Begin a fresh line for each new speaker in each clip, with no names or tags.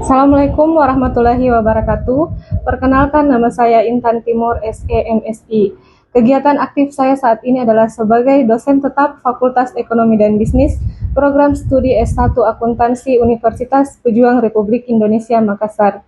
Assalamualaikum warahmatullahi wabarakatuh. Perkenalkan, nama saya Intan Timur, SE MSI. Kegiatan aktif saya saat ini adalah sebagai dosen tetap Fakultas Ekonomi dan Bisnis, Program Studi S1 Akuntansi Universitas Pejuang Republik Indonesia Makassar.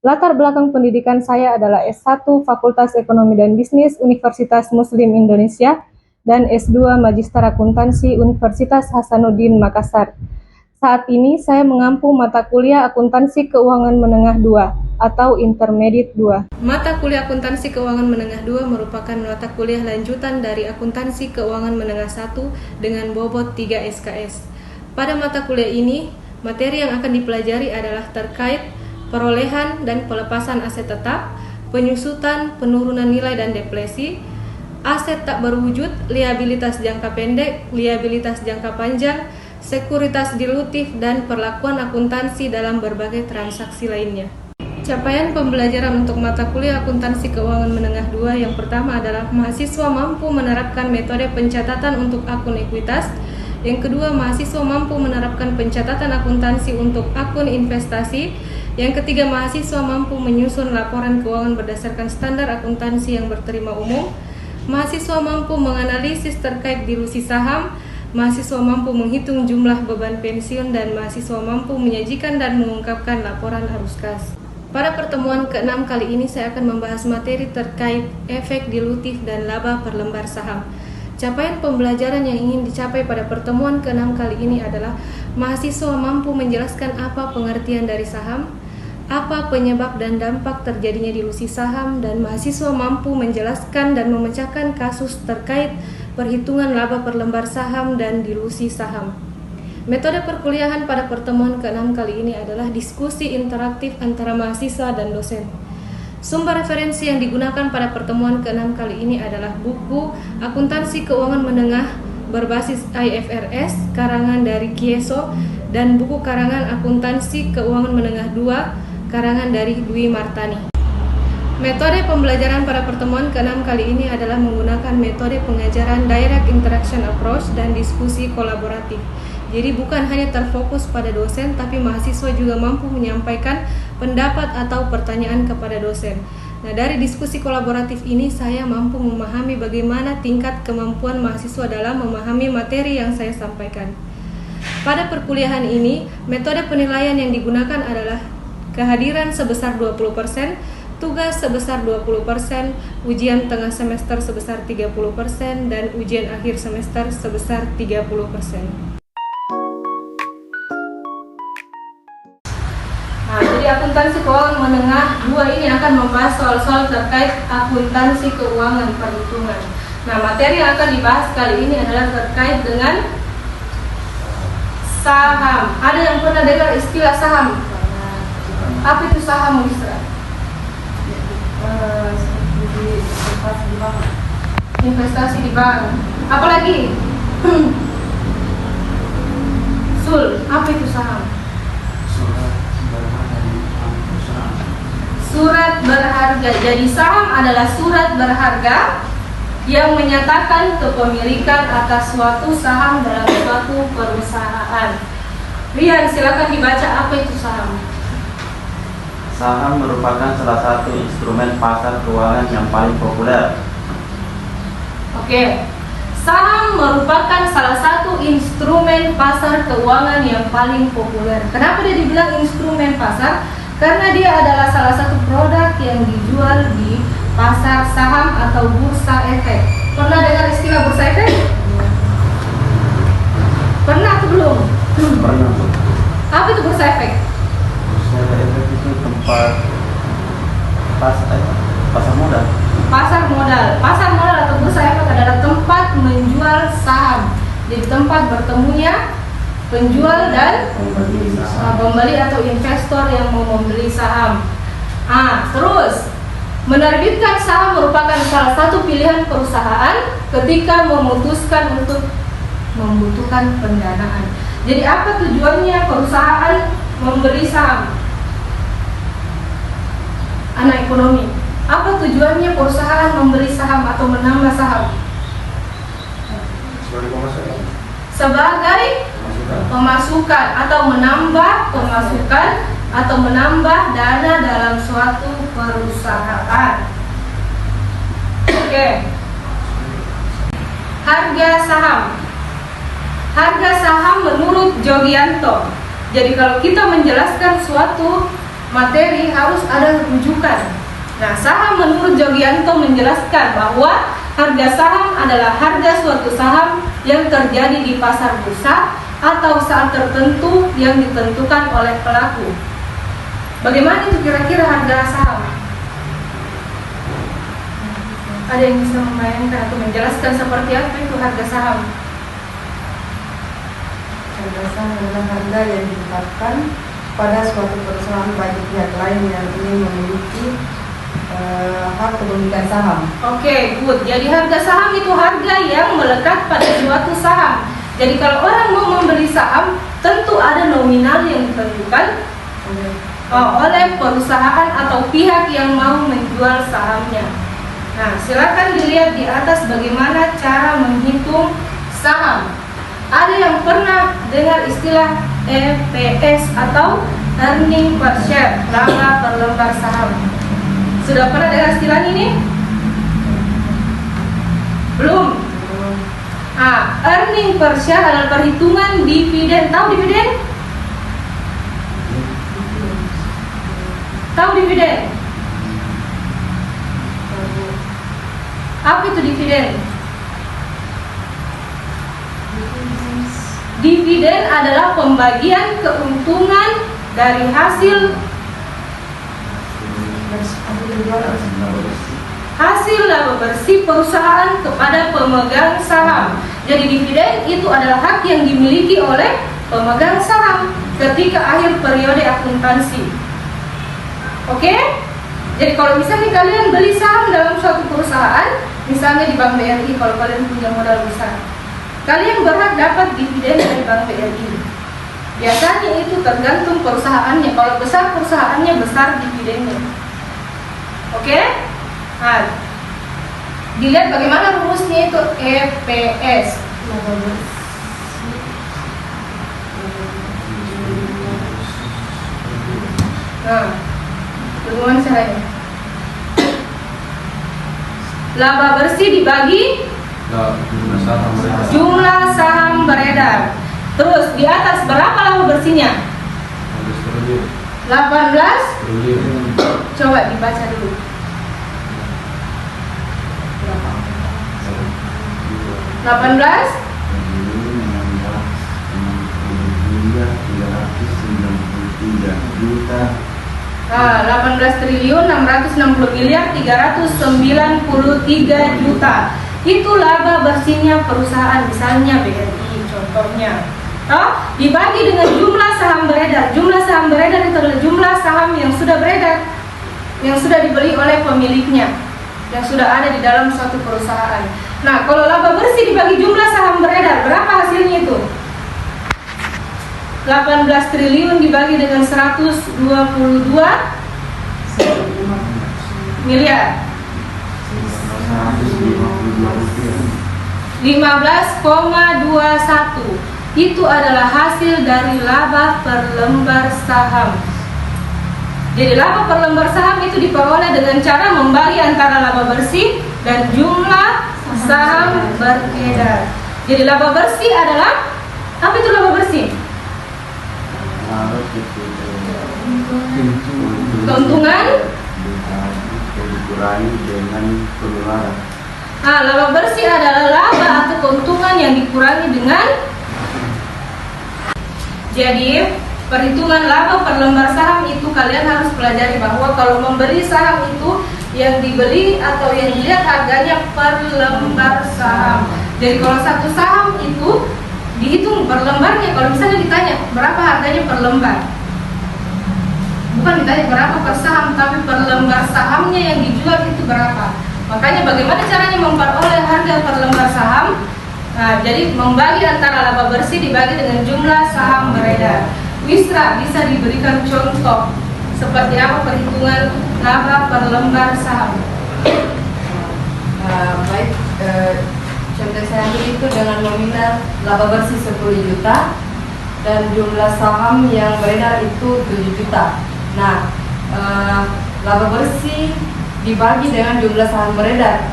Latar belakang pendidikan saya adalah S1 Fakultas Ekonomi dan Bisnis Universitas Muslim Indonesia dan S2 Magister Akuntansi Universitas Hasanuddin Makassar. Saat ini saya mengampu mata kuliah Akuntansi Keuangan Menengah 2 atau Intermediate 2. Mata kuliah Akuntansi Keuangan Menengah 2 merupakan mata kuliah lanjutan dari Akuntansi Keuangan Menengah 1 dengan bobot 3 SKS. Pada mata kuliah ini, materi yang akan dipelajari adalah terkait perolehan dan pelepasan aset tetap, penyusutan, penurunan nilai dan depresi, aset tak berwujud, liabilitas jangka pendek, liabilitas jangka panjang, sekuritas dilutif, dan perlakuan akuntansi dalam berbagai transaksi lainnya. Capaian pembelajaran untuk mata kuliah Akuntansi Keuangan Menengah 2 yang pertama adalah mahasiswa mampu menerapkan metode pencatatan untuk akun ekuitas. Yang kedua, mahasiswa mampu menerapkan pencatatan akuntansi untuk akun investasi. Yang ketiga, mahasiswa mampu menyusun laporan keuangan berdasarkan standar akuntansi yang berterima umum. Mahasiswa mampu menganalisis terkait dilusi saham. Mahasiswa mampu menghitung jumlah beban pensiun, dan mahasiswa mampu menyajikan dan mengungkapkan laporan arus kas. Pada pertemuan ke-6 kali ini saya akan membahas materi terkait efek dilutif dan laba per lembar saham. Capaian pembelajaran yang ingin dicapai pada pertemuan ke-6 kali ini adalah mahasiswa mampu menjelaskan apa pengertian dari saham, apa penyebab dan dampak terjadinya dilusi saham, dan mahasiswa mampu menjelaskan dan memecahkan kasus terkait perhitungan laba per lembar saham dan dilusi saham. Metode perkuliahan pada pertemuan ke-6 kali ini adalah diskusi interaktif antara mahasiswa dan dosen. Sumber referensi yang digunakan pada pertemuan ke-6 kali ini adalah buku Akuntansi Keuangan Menengah berbasis IFRS karangan dari Kieso dan buku karangan Akuntansi Keuangan Menengah 2 karangan dari Dwi Martani. Metode pembelajaran pada pertemuan ke-6 kali ini adalah menggunakan metode pengajaran Direct Interaction Approach dan diskusi kolaboratif. Jadi bukan hanya terfokus pada dosen, tapi mahasiswa juga mampu menyampaikan pendapat atau pertanyaan kepada dosen. Nah, dari diskusi kolaboratif ini saya mampu memahami bagaimana tingkat kemampuan mahasiswa dalam memahami materi yang saya sampaikan. Pada perkuliahan ini, metode penilaian yang digunakan adalah kehadiran sebesar 20%, tugas sebesar 20%, ujian tengah semester sebesar 30%, dan ujian akhir semester sebesar 30%. Nah, jadi akuntansi keuangan menengah 2 ini akan membahas soal-soal terkait akuntansi keuangan perhitungan. Nah, materi yang akan dibahas kali ini adalah terkait dengan saham. Ada yang pernah dengar istilah saham? Apa itu saham, Misra? Investasi di bank. Apalagi? Sul, apa itu saham? Surat berharga. Jadi saham adalah surat berharga yang menyatakan kepemilikan atas suatu saham dalam suatu perusahaan. Rian, silakan dibaca apa itu saham.
Saham merupakan salah satu instrumen pasar keuangan yang paling populer.
Oke, saham merupakan salah satu instrumen pasar keuangan yang paling populer. Kenapa dia dibilang instrumen pasar? Karena dia adalah salah satu produk yang dijual di pasar saham atau bursa efek. Pernah dengar istilah bursa efek? Pernah atau belum?
Pernah.
Apa itu bursa efek?
Bursa efek itu tempat pasar modal. Pasar modal atau bursa efek adalah tempat menjual saham. Jadi tempat bertemunya penjual dan pembeli atau investor yang mau membeli saham. Terus menerbitkan saham merupakan salah satu pilihan perusahaan ketika memutuskan untuk membutuhkan pendanaan. Jadi apa tujuannya perusahaan membeli saham? Anak ekonomi, apa tujuannya perusahaan membeli saham atau menambah saham? Sebagai pemasukan atau menambah pemasukan atau menambah dana dalam suatu perusahaan. Oke. Harga saham. Harga saham menurut Jogianto. Jadi kalau kita menjelaskan suatu materi harus ada rujukan. Nah, saham menurut Jogianto menjelaskan bahwa harga saham adalah harga suatu saham yang terjadi di pasar bursa atau saat tertentu yang ditentukan oleh pelaku. Bagaimana itu kira-kira harga saham? Ada yang bisa membayangkan atau menjelaskan seperti apa itu harga saham?
Harga saham adalah harga yang ditetapkan pada suatu perusahaan bagi pihak lain yang ingin memiliki hak kepemilikan saham.
Oke, good. Jadi harga saham itu harga yang melekat pada suatu saham. Jadi kalau orang mau membeli saham, tentu ada nominal yang ditentukan oleh perusahaan atau pihak yang mau menjual sahamnya. Nah, silakan dilihat di atas bagaimana cara menghitung saham. Ada yang pernah dengar istilah EPS atau earning per share, laba per lembar saham? Sudah pernah dengar istilah ini? Belum? Earning per share adalah perhitungan dividen. Tahu dividen? Tahu dividen? Apa itu dividen? Dividen adalah pembagian keuntungan dari hasil laba bersih perusahaan kepada pemegang saham. Jadi dividen itu adalah hak yang dimiliki oleh pemegang saham ketika akhir periode akuntansi. Oke? Jadi kalau misalnya kalian beli saham dalam suatu perusahaan, misalnya di Bank BRI, kalau kalian punya modal besar, kalian berhak dapat dividen dari Bank BRI. Biasanya itu tergantung perusahaannya. Kalau besar perusahaannya, besar dividennya. Oke? Nah, dilihat bagaimana rumusnya itu EPS. Nah, bagaimana caranya? Laba bersih dibagi jumlah saham beredar. Terus di atas berapa laba bersihnya? 18. Coba dibaca dulu. 18 18 triliun 660 miliar 393 juta. Itu laba bersihnya perusahaan, misalnya BRI contohnya. Dibagi dengan jumlah saham beredar. Jumlah saham beredar itu adalah jumlah saham yang sudah beredar, yang sudah dibeli oleh pemiliknya, yang sudah ada di dalam suatu perusahaan. Nah, kalau laba bersih dibagi jumlah saham beredar, berapa hasilnya itu? 18 triliun dibagi dengan 122 miliar. 15,21. Itu adalah hasil dari laba per lembar saham. Jadi laba per lembar saham itu diperoleh dengan cara membagi antara laba bersih dan jumlah saham beredar. Jadi laba bersih adalah, apa itu laba bersih? Keuntungan
dikurangi dengan pengeluaran.
Laba bersih adalah laba atau keuntungan yang dikurangi dengan. Jadi perhitungan laba per lembar saham itu kalian harus pelajari bahwa kalau membeli saham itu yang dibeli atau yang dilihat harganya per lembar saham. Jadi kalau satu saham itu dihitung per lembarnya. Kalau misalnya ditanya berapa harganya per lembar, bukan ditanya berapa per saham, tapi per lembar sahamnya yang dijual itu berapa. Makanya bagaimana caranya memperoleh harga per lembar saham? Nah, jadi membagi antara laba bersih dibagi dengan jumlah saham beredar. Wisra bisa diberikan contoh seperti apa perhitungan laba per lembar saham?
Baik, contoh saya itu dengan nominal laba bersih 10 juta, dan jumlah saham yang beredar itu 7 juta. Nah, laba bersih dibagi dengan jumlah saham beredar.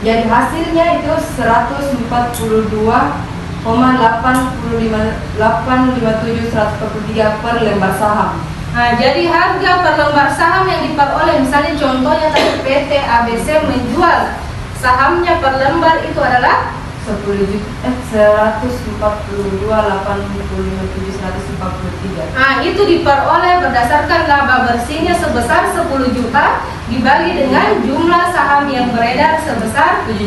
Jadi hasilnya itu 142,857 per lembar saham.
Nah, jadi harga per lembar saham yang diperoleh, misalnya contohnya tadi PT ABC menjual sahamnya per lembar itu adalah
142,857,143.
Nah, itu diperoleh berdasarkan laba bersihnya sebesar 10 juta dibagi dengan jumlah saham yang beredar sebesar 7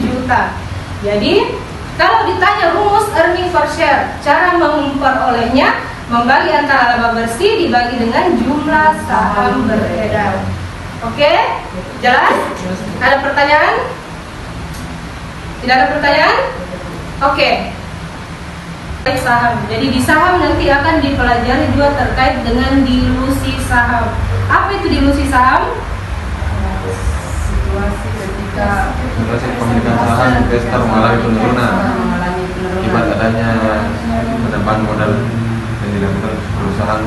juta. Jadi, kalau ditanya rumus earning per share, cara memperolehnya membagi antara laba bersih dibagi dengan jumlah saham beredar. Oke? Jelas? Ada pertanyaan? Tidak ada pertanyaan? Oke. Saham. Jadi di saham nanti akan dipelajari juga terkait dengan dilusi saham. Apa itu dilusi saham?
Situasi ketika
pemilikan saham investor mengalami penurunan akibat adanya penambahan modal yang dilakukan perusahaan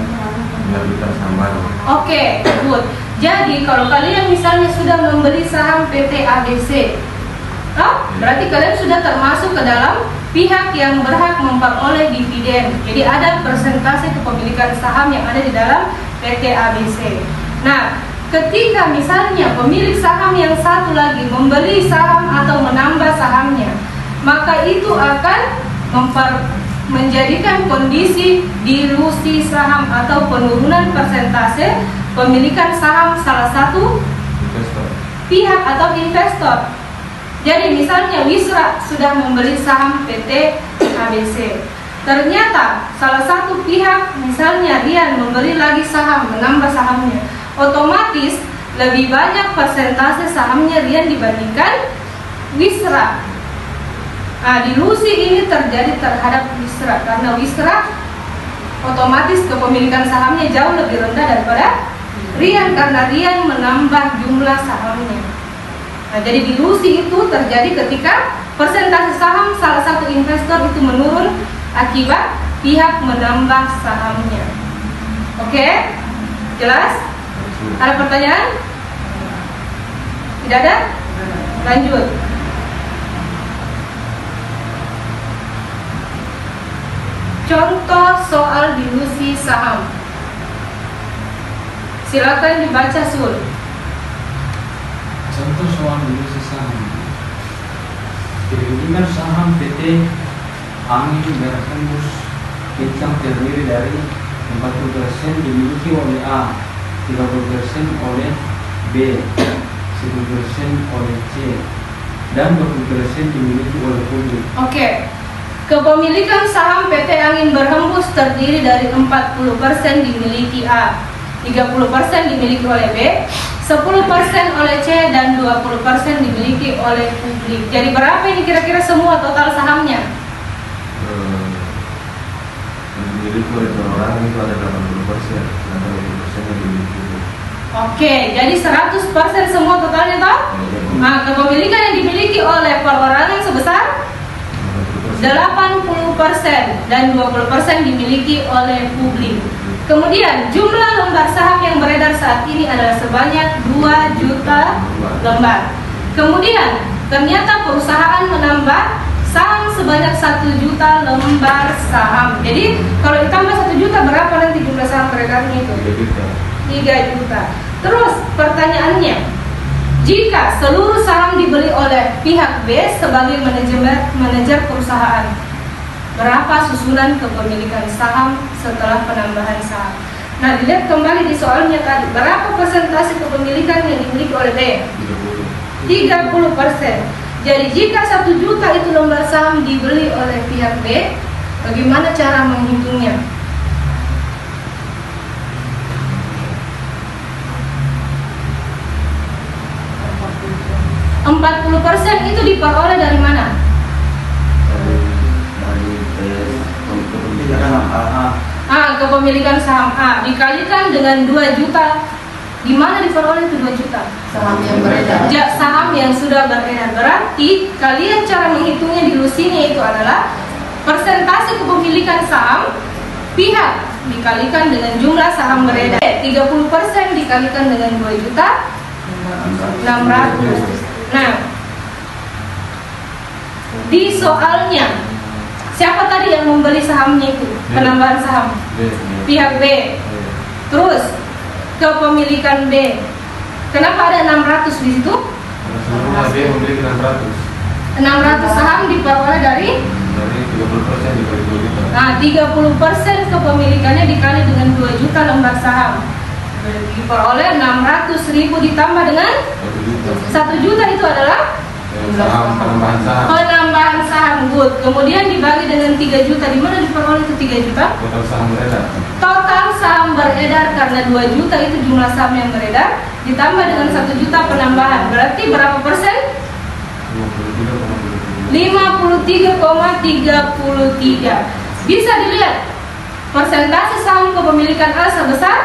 menerbitkan saham baru.
Oke, good. Jadi kalau kalian misalnya sudah membeli saham PT ABC, berarti kalian sudah termasuk ke dalam pihak yang berhak memperoleh dividen. Jadi ada persentase kepemilikan saham yang ada di dalam PT ABC. Nah, ketika misalnya pemilik saham yang satu lagi membeli saham atau menambah sahamnya, maka itu akan menjadikan kondisi dilusi saham atau penurunan persentase pemilikan saham salah satu
Investor.
pihak atau investor. Jadi misalnya Wisra sudah membeli saham PT ABC. Ternyata salah satu pihak, misalnya Rian, membeli lagi saham, menambah sahamnya. Otomatis lebih banyak persentase sahamnya Rian dibandingkan Wisra. Nah, dilusi ini terjadi terhadap Wisra karena Wisra otomatis kepemilikan sahamnya jauh lebih rendah daripada Rian karena Rian menambah jumlah sahamnya. Nah, jadi dilusi itu terjadi ketika persentase saham salah satu investor itu menurun akibat pihak menambah sahamnya. Oke? Jelas? Ada pertanyaan? Tidak ada? Lanjut. Contoh soal dilusi saham. Silakan dibaca, Sul.
Contoh soal dilusi saham. Kepemilikan saham PT Angin Berhembus Bintang terdiri dari 40% dimiliki oleh A, 30% oleh B, 10% oleh C, dan 20% dimiliki oleh publik.
Oke. Kepemilikan saham PT Angin Berhembus terdiri dari 40% dimiliki A, 30% dimiliki oleh B, 10% oleh C, dan 20% dimiliki oleh publik. Jadi berapa ini kira-kira semua total sahamnya?
Yang dimiliki oleh perorangan itu ada 80%, dan 20% yang dimiliki.
Oke, jadi 100% semua totalnya toh? Nah, kepemilikan yang dimiliki oleh perorangan sebesar 80% dan 20% dimiliki oleh publik. Kemudian jumlah lembar saham yang beredar saat ini adalah sebanyak 2 juta lembar. Kemudian ternyata perusahaan menambah saham sebanyak 1 juta lembar saham. Jadi kalau ditambah 1 juta berapa nanti jumlah saham beredarnya itu? 3 juta. Terus pertanyaannya, jika seluruh saham dibeli oleh pihak B sebagai manajer perusahaan, berapa susunan kepemilikan saham setelah penambahan saham? Nah, dilihat kembali di soalnya tadi, berapa persentase kepemilikan yang dimiliki oleh B? 30%. Jadi jika 1 juta itu lembar saham dibeli oleh pihak B, bagaimana cara menghitungnya? 40% itu diperoleh dari mana?
Dari kepemilikan A.
Kepemilikan saham A dikalikan dengan 2 juta. Di mana diperoleh itu 2 juta?
Saham yang beredar.
Saham yang sudah beredar. Berarti kalian cara menghitungnya dilusinya itu adalah persentase kepemilikan saham pihak dikalikan dengan jumlah saham beredar. 30% dikalikan dengan 2.600.000. Nah, di soalnya siapa tadi yang membeli sahamnya itu? Penambahan saham pihak B. Terus kepemilikan B. Kenapa ada 600 di situ?
Sebelumnya B memiliki 600.
600 saham diperoleh dari
30% dibagi 2 juta.
Nah, 30% kepemilikannya dikali dengan 2 juta lembar saham. Diperoleh 600.000 ditambah dengan 1 juta itu adalah
Saham, penambahan saham.
penambahan saham. Good. Kemudian dibagi dengan 3 juta. Di mana diperoleh itu 3 juta?
Total saham beredar.
Total saham beredar karena 2 juta itu jumlah saham yang beredar ditambah dengan 1 juta penambahan. Berarti berapa persen? 53,33. Bisa dilihat persentase saham kepemilikan A sebesar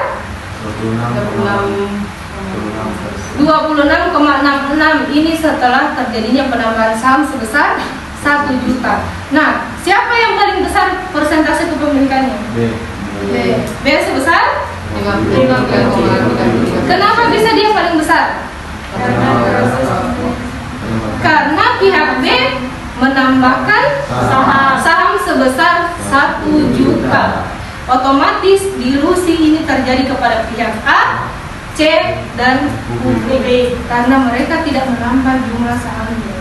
26,66. Ini setelah terjadinya penambahan saham sebesar 1 juta. Nah, siapa yang paling besar persentase kepemilikannya? B sebesar? Kenapa bisa dia paling besar? Karena pihak B menambahkan saham sebesar 1 juta. Otomatis dilusi ini terjadi kepada pihak A, C, dan B karena mereka tidak menambah jumlah sahamnya.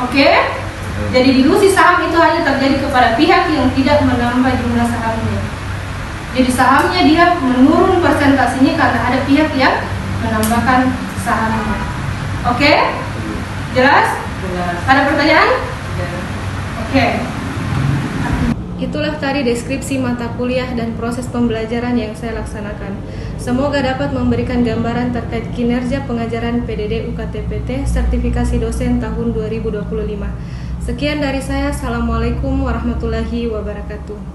Oke? Jadi dilusi saham itu hanya terjadi kepada pihak yang tidak menambah jumlah sahamnya. Jadi sahamnya dia menurun persentasenya karena ada pihak yang menambahkan sahamnya. Oke? Jelas? Ada pertanyaan? Oke. Itulah tadi deskripsi mata kuliah dan proses pembelajaran yang saya laksanakan. Semoga dapat memberikan gambaran terkait kinerja pengajaran PDD UKT-PT sertifikasi dosen tahun 2025. Sekian dari saya. Assalamualaikum warahmatullahi wabarakatuh.